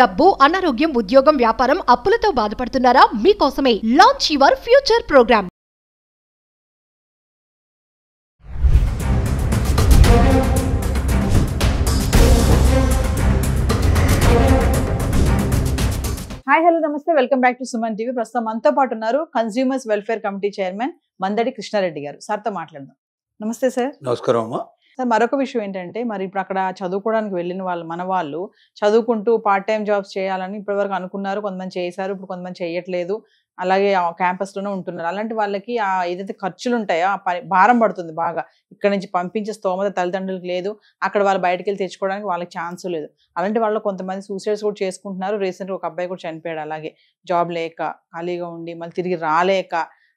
డబ్బు, అనారోగ్యం, ఉద్యోగం, వ్యాపారం, అప్పులతో బాధపడుతున్నారా? మీకోసమే launch your future program. Hi hello namaste, welcome back to Suman TV. ప్రస్తుతం మనతో పాటు ఉన్నారు consumers welfare committee chairman Mandadi Krishna Reddy garu. సార్తో మాట్లాడదాం. నమస్తే సార్. నమస్కారం అమ్మా. సార్, మరొక విషయం ఏంటంటే, మరి ఇప్పుడు అక్కడ చదువుకోవడానికి వెళ్ళిన వాళ్ళు చదువుకుంటూ పార్ట్ టైం జాబ్స్ చేయాలని ఇప్పటివరకు అనుకున్నారు, కొంతమంది చేశారు, ఇప్పుడు కొంతమంది చేయట్లేదు, అలాగే క్యాంపస్లోనే ఉంటున్నారు. అలాంటి వాళ్ళకి ఏదైతే ఖర్చులు ఉంటాయో ఆ భారం పడుతుంది బాగా. ఇక్కడ నుంచి పంపించే స్తోమత తల్లిదండ్రులకు లేదు, అక్కడ వాళ్ళు బయటకు వెళ్ళి తెచ్చుకోవడానికి వాళ్ళకి ఛాన్స్ లేదు. అలాంటి వాళ్ళు కొంతమంది సూసైడ్స్ కూడా చేసుకుంటున్నారు. రీసెంట్గా ఒక అబ్బాయి కూడా చనిపోయాడు, అలాగే జాబ్ లేక ఖాళీగా ఉండి మళ్ళీ తిరిగి రాలేక.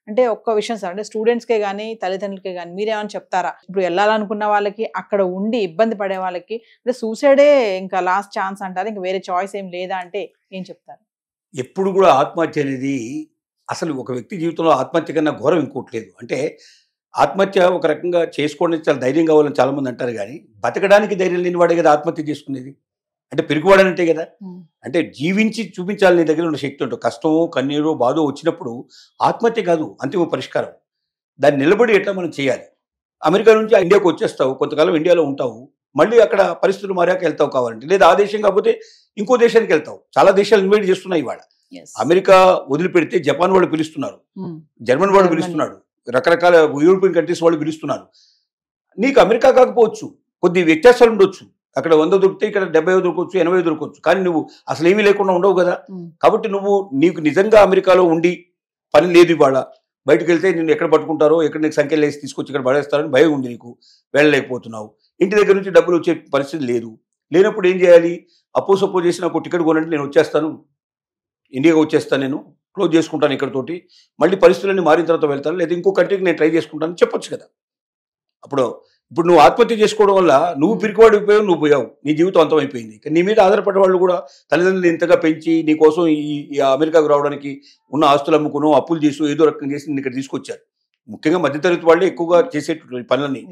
అంటే ఒక్క విషయం సార్, అంటే స్టూడెంట్స్కే కానీ తల్లిదండ్రులకే కానీ మీరేమైనా చెప్తారా? ఇప్పుడు వెళ్ళాలనుకున్న వాళ్ళకి, అక్కడ ఉండి ఇబ్బంది పడే వాళ్ళకి, అంటే సూసైడే ఇంకా లాస్ట్ ఛాన్స్ అంటారు, ఇంకా వేరే చాయిస్ ఏం లేదా అంటే ఏం చెప్తారు? ఎప్పుడు కూడా ఆత్మహత్య అనేది అసలు ఒక వ్యక్తి జీవితంలో ఆత్మహత్య కన్నా ఘోరం ఇంకోట్లేదు. అంటే ఆత్మహత్య ఒక రకంగా చేసుకోవడానికి చాలా ధైర్యం కావాలని చాలామంది అంటారు, కానీ బతకడానికి ధైర్యం లేని వాడే కదా ఆత్మహత్య చేసుకునేది. అంటే పెరుగువాడనంటే కదా. అంటే జీవించి చూపించాలి నీ దగ్గర ఉన్న శక్తి ఉంటుంది. కష్టమో కన్నీరో బాధో వచ్చినప్పుడు ఆత్మహత్య కాదు అంతిమ పరిష్కారం. దాన్ని నిలబడి ఎట్లా మనం చేయాలి. అమెరికా నుంచి ఇండియాకు వచ్చేస్తావు, కొంతకాలం ఇండియాలో ఉంటావు, మళ్ళీ అక్కడ పరిస్థితులు మారాక వెళ్తావు కావాలంటే, లేదా ఆ దేశం కాకపోతే ఇంకో దేశానికి వెళ్తావు. చాలా దేశాలు ఇన్వైట్ చేస్తున్నాయి ఇవాళ. అమెరికా వదిలిపెడితే జపాన్ వాళ్ళు పిలుస్తున్నారు, జర్మన్ వాళ్ళు పిలుస్తున్నాడు, రకరకాల యూరోపియన్ కంట్రీస్ వాళ్ళు పిలుస్తున్నారు. నీకు అమెరికా కాకపోవచ్చు, కొద్ది వ్యత్యాసాలు ఉండొచ్చు. అక్కడ 100 దొరికితే ఇక్కడ 70 దొరకవచ్చు, 80 దొరకవచ్చు, కానీ నువ్వు అసలు ఏమీ లేకుండా ఉండవు కదా. కాబట్టి నీకు నిజంగా అమెరికాలో ఉండి పని లేదు, ఇవాళ బయటకు వెళ్తే నిన్ను ఎక్కడ పట్టుకుంటారో, ఎక్కడ నీకు సంఖ్యలు వేసి తీసుకొచ్చి ఇక్కడ పడేస్తారని భయం ఉంది, నీకు వెళ్ళలేకపోతున్నావు, ఇంటి దగ్గర నుంచి డబ్బులు వచ్చే పరిస్థితి లేదు. లేనప్పుడు ఏం చేయాలి? సపోజ్ చేసి నాకు టికెట్ కొనండి, నేను వచ్చేస్తాను, ఇండియాకి వచ్చేస్తాను, నేను క్లోజ్ చేసుకుంటాను ఇక్కడతోటి, మళ్ళీ పరిస్థితులన్నీ మారిన తర్వాత వెళ్తాను, లేదా ఇంకో కంట్రీకి నేను ట్రై చేసుకుంటాను చెప్పొచ్చు కదా. ఇప్పుడు నువ్వు ఆత్మహత్య చేసుకోవడం వల్ల నువ్వు పిరికివాడు అయిపోయావు, నువ్వు పోయావు, నీ జీవితం అంతమైపోయింది. నీ మీద ఆధారపడే వాళ్ళు కూడా తల్లిదండ్రులు ఇంతగా పెంచి నీ కోసం ఈ అమెరికాకు రావడానికి ఉన్న ఆస్తులు అమ్ముకునో అప్పులు చేసి ఏదో రకం చేసి నేను ఇక్కడ తీసుకొచ్చారు. ముఖ్యంగా మధ్యతరగతి వాళ్ళే ఎక్కువగా చేసేటువంటి పనులని.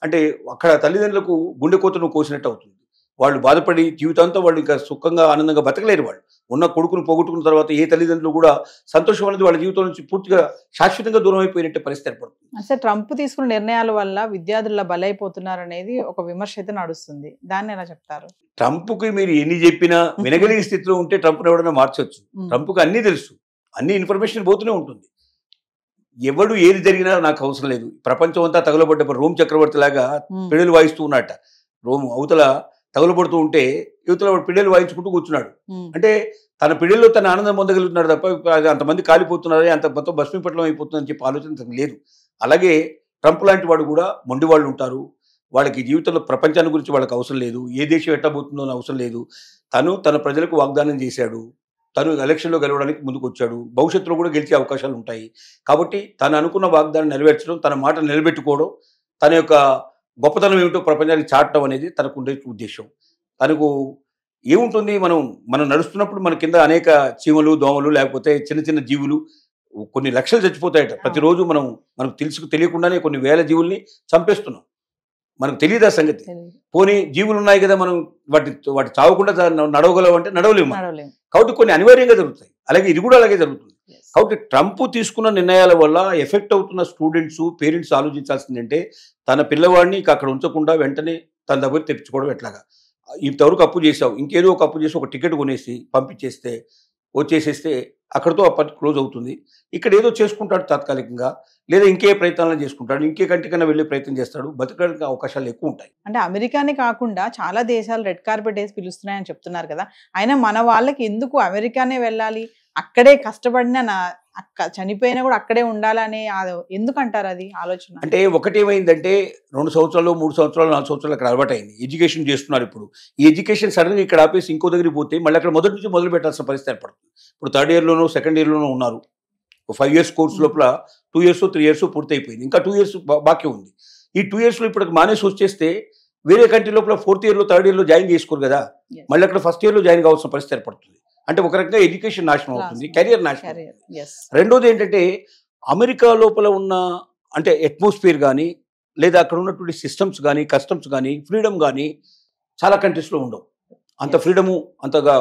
అంటే అక్కడ తల్లిదండ్రులకు గుండెకోతను కోసినట్టు అవుతుంది. వాళ్ళు బాధపడి జీవితాంతం వాళ్ళు ఇంకా సుఖంగా ఆనందంగా బతకలేరు. వాళ్ళు ఉన్న కొడుకును పోగొట్టుకున్న తర్వాత ఏ తల్లిదండ్రులు కూడా సంతోషం అనేది వాళ్ళ జీవితం నుంచి పూర్తిగా శాశ్వతంగా దూరం అయిపోయినట్టే పరిస్థితి ఏర్పడుతుంది. అసలు ట్రంప్ తీసుకున్న నిర్ణయాల వల్ల విద్యార్థుల బలైపోతున్నారు అనేది ఒక విమర్శ అయితే నడుస్తుంది, దాన్ని ఎలా చెప్తారు? ట్రంప్కి మీరు ఎన్ని చెప్పినా వినగలిగే స్థితిలో ఉంటే ట్రంప్ని ఎవడన్నా మార్చొచ్చు. ట్రంప్కి అన్నీ తెలుసు, అన్ని ఇన్ఫర్మేషన్ పోతూనే ఉంటుంది. ఎవడు ఏది జరిగినా నాకు అవసరం లేదు, ప్రపంచం అంతా తగలబడ్డ రోమ్ చక్రవర్తి లాగా పిడలు వాయిస్తూ ఉన్నట్ట. రోమ్ అవతల తగులబడుతూ ఉంటే యువతల పిడలు వాయించుకుంటూ కూర్చున్నాడు. అంటే తన పిడల్లో తన ఆనందం పొందగలుగుతున్నాడు తప్ప అంతమంది కాలిపోతున్నారు, అంత మొత్తం భస్మీపట్లం అయిపోతుందని చెప్పి ఆలోచన లేదు. అలాగే ట్రంప్ లాంటి వాడు కూడా మొండి వాళ్ళు ఉంటారు. వాళ్ళకి జీవితంలో ప్రపంచాన్ని గురించి వాళ్ళకి అవసరం లేదు, ఏ దేశం ఎట్టబోతుందో అని అవసరం లేదు. తన ప్రజలకు వాగ్దానం చేశాడు, తను ఎలక్షన్లో గెలవడానికి ముందుకు వచ్చాడు, భవిష్యత్తులో కూడా గెలిచే అవకాశాలు ఉంటాయి. కాబట్టి తను అనుకున్న వాగ్దానం నెరవేర్చడం, తన మాట నిలబెట్టుకోవడం, తన యొక్క గొప్పతనం ఏమిటో ప్రపంచానికి చాటడం అనేది తనకు ఉండే ఉద్దేశం. తనకు ఏముంటుంది, మనం నడుస్తున్నప్పుడు మన కింద అనేక చీమలు, దోమలు, లేకపోతే చిన్న చిన్న జీవులు కొన్ని లక్షలు చచ్చిపోతాయట ప్రతిరోజు. మనకు తెలియకుండానే కొన్ని వేల జీవుల్ని చంపేస్తున్నాం, మనకు తెలియదు ఆ సంగతి. పోనీ జీవులు ఉన్నాయి కదా, మనం వాటి చావకుండా నడవగలవు అంటే నడవలేము. కాబట్టి కొన్ని అనివార్యంగా జరుగుతాయి. అలాగే ఇది కూడా అలాగే జరుగుతుంది. కాబట్టి ట్రంప్ తీసుకున్న నిర్ణయాల వల్ల ఎఫెక్ట్ అవుతున్న స్టూడెంట్స్, పేరెంట్స్ ఆలోచించాల్సిందంటే తన పిల్లవాడిని అక్కడ ఉంచకుండా వెంటనే తన దగ్గర తెప్పించుకోవడం ఎట్లాగా. ఇంతవరకు అప్పు చేసావు, ఇంకేదో ఒక అప్పు చేసి ఒక టికెట్ కొనేసి పంపించేస్తే వచ్చేసేస్తే అక్కడితో ఆ పని క్లోజ్ అవుతుంది. ఇక్కడ ఏదో చేసుకుంటాడు తాత్కాలికంగా, లేదా ఇంకే ప్రయత్నాలను చేసుకుంటాడు, ఇంకే కంటికన్నా వెళ్ళే ప్రయత్నం చేస్తాడు, బతకడానికి అవకాశాలు ఎక్కువ ఉంటాయి. అంటే అమెరికానే కాకుండా చాలా దేశాలు రెడ్ కార్పెట్ వేసి పిలుస్తున్నాయని చెప్తున్నారు కదా. అయినా మన వాళ్ళకి ఎందుకు అమెరికానే వెళ్ళాలి, అక్కడే కష్టపడినా చనిపోయినా కూడా అక్కడే ఉండాలని ఎందుకు అంటారు? అది ఆలోచన అంటే ఒకటేమైందంటే 2 సంవత్సరాలు 3 సంవత్సరాలు 4 సంవత్సరాలు అక్కడ అలవాటైంది, ఎడ్యుకేషన్ చేస్తున్నారు. ఇప్పుడు ఈ ఎడ్యుకేషన్ సడన్గా ఇక్కడ ఆపేసి ఇంకో దగ్గరికి పోతే మళ్ళీ అక్కడ మొదటి నుంచి మొదలు పెట్టాల్సిన పరిస్థితి ఏర్పడుతుంది. ఇప్పుడు 3rd ఇయర్లోనో 2nd ఇయర్లోనో ఉన్నారు, 5 years కోర్స్ లోపల 2 years 3 years పూర్తి అయిపోయింది, ఇంకా 2 years బాకీ ఉంది. ఈ 2 yearsలో ఇప్పుడు మానేసి వచ్చేస్తే వేరే కంట్రీ లోపల 4th ఇయర్లో 3rd ఇయర్లో జాయిన్ చేసుకోరు కదా, మళ్ళీ అక్కడ 1st ఇయర్లో జాయిన్ కావాల్సిన పరిస్థితి ఏర్పడుతుంది. అంటే ఒక రకంగా ఎడ్యుకేషన్ నాశనం అవుతుంది, కెరియర్ నాశనం అవుతుంది. రెండోది ఏంటంటే అమెరికా లోపల ఉన్న అంటే అట్మాస్ఫియర్ కానీ, లేదా అక్కడ ఉన్నటువంటి సిస్టమ్స్ కానీ, కస్టమ్స్ కానీ, ఫ్రీడమ్ కానీ చాలా కంట్రీస్లో ఉండవు. అంత ఫ్రీడము అంతగా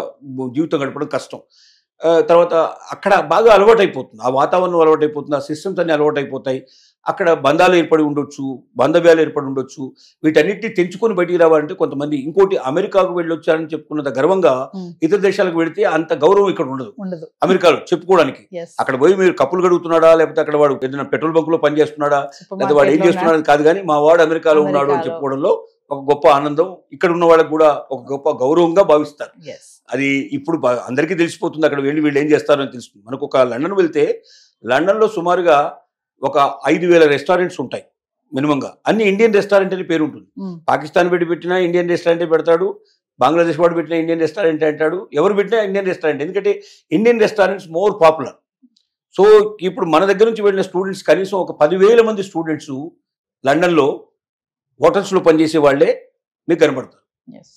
జీవితం గడపడం కష్టం. తర్వాత అక్కడ బాగా అలవాటైపోతుంది, ఆ వాతావరణం అలవాటైపోతుంది, ఆ సిస్టమ్స్ అన్ని అలవాటైపోతాయి. అక్కడ బంధాలు ఏర్పడి ఉండొచ్చు, బాంధవ్యాలు ఏర్పడి ఉండొచ్చు. వీటన్నిటిని తెంచుకొని బయటికి రావాలంటే కొంతమంది, ఇంకోటి అమెరికాకు వెళ్ళొచ్చారని చెప్పుకున్నంత గర్వంగా ఇతర దేశాలకు వెళితే అంత గౌరవం ఇక్కడ ఉండదు అమెరికాలో చెప్పుకోవడానికి. అక్కడ పోయి మీరు కప్పులు గడుగుతున్నాడా, లేకపోతే అక్కడ వాడు ఏదైనా పెట్రోల్ బంక్ లో పనిచేస్తున్నాడా, లేకపోతే వాడు ఏం చేస్తున్నాడు కాదు, కానీ మా వాడు అమెరికాలో ఉన్నాడు అని చెప్పుకోవడంలో ఒక గొప్ప ఆనందం, ఇక్కడ ఉన్న వాళ్ళకి కూడా ఒక గొప్ప గౌరవంగా భావిస్తారు. అది ఇప్పుడు అందరికీ తెలిసిపోతుంది, అక్కడ వెళ్ళి వీళ్ళు ఏం చేస్తారని తెలుస్తుంది. మనకు ఒక లండన్ వెళ్తే, లండన్లో సుమారుగా ఒక 5,000 రెస్టారెంట్స్ ఉంటాయి మినిమంగా. అన్ని ఇండియన్ రెస్టారెంట్ అని పేరు ఉంటుంది. పాకిస్తాన్ పెట్టినా ఇండియన్ రెస్టారెంటే పెడతాడు, బంగ్లాదేశ్ వాడు పెట్టినా ఇండియన్ రెస్టారెంట్ అంటాడు, ఎవరు పెట్టినా ఇండియన్ రెస్టారెంట్. ఎందుకంటే Indian restaurants more popular. So ఇప్పుడు మన దగ్గర నుంచి వెళ్ళిన స్టూడెంట్స్ కనీసం ఒక 10,000 మంది స్టూడెంట్స్ లండన్లో హోటల్స్లో పనిచేసే వాళ్ళే మీకు కనబడతారు.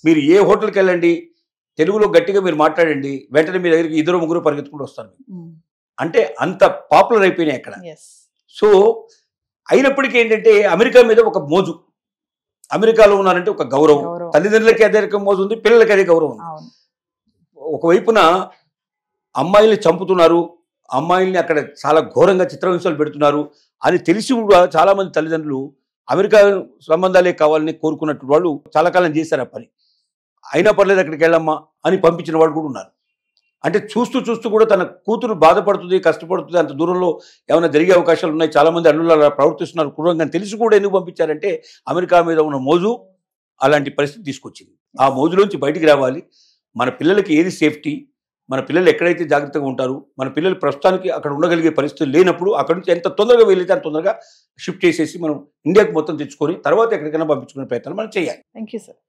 మీరు ఏ హోటల్కి వెళ్ళండి, తెలుగులో గట్టిగా మీరు మాట్లాడండి, వెంటనే మీ దగ్గరికి 2-3 పరిగెత్తుకుంటూ వస్తారు. అంటే అంత పాపులర్ అయిపోయినాయి అక్కడ. సో అయినప్పటికీ ఏంటంటే అమెరికా మీద ఒక మోజు, అమెరికాలో ఉన్నారంటే ఒక గౌరవం. తల్లిదండ్రులకి అదే రకం మోజు ఉంది, పిల్లలకి అదే గౌరవం ఉంది. ఒకవైపున అమ్మాయిల్ని చంపుతున్నారు, అమ్మాయిల్ని అక్కడ చాలా ఘోరంగా చిత్రహింసలు పెడుతున్నారు అని తెలిసి కూడా చాలా మంది తల్లిదండ్రులు అమెరికా సంబంధాలే కావాలని కోరుకున్నట్టు వాళ్ళు చాలా కాలం చేశారు ఆ పని. అయినా పర్లేదు అక్కడికి వెళ్ళమ్మా అని పంపించిన వాళ్ళు కూడా ఉన్నారు. అంటే చూస్తూ చూస్తూ కూడా తన కూతురు బాధపడుతుంది, కష్టపడుతుంది, అంత దూరంలో ఏమైనా జరిగే అవకాశాలు ఉన్నాయి, చాలామంది అల్లుళ్ళు అలా ప్రవర్తిస్తున్నారు క్రూరంగా తెలిసి కూడా ఎందుకు పంపించారంటే అమెరికా మీద ఉన్న మోజు అలాంటి పరిస్థితి తీసుకొచ్చింది. ఆ మోజులోంచి బయటికి రావాలి. మన పిల్లలకి ఏది సేఫ్టీ, మన పిల్లలు ఎక్కడైతే జాగ్రత్తగా ఉంటారు, మన పిల్లలు ప్రస్తుతానికి అక్కడ ఉండగలిగే పరిస్థితులు లేనప్పుడు అక్కడి నుంచి ఎంత తొందరగా వెళ్ళితే అంత తొందరగా షిఫ్ట్ చేసేసి మనం ఇండియాకి మొత్తం తెచ్చుకొని తర్వాత ఎక్కడికైనా పంపించుకునే ప్రయత్నం మనం చేయాలి. Thank you sir.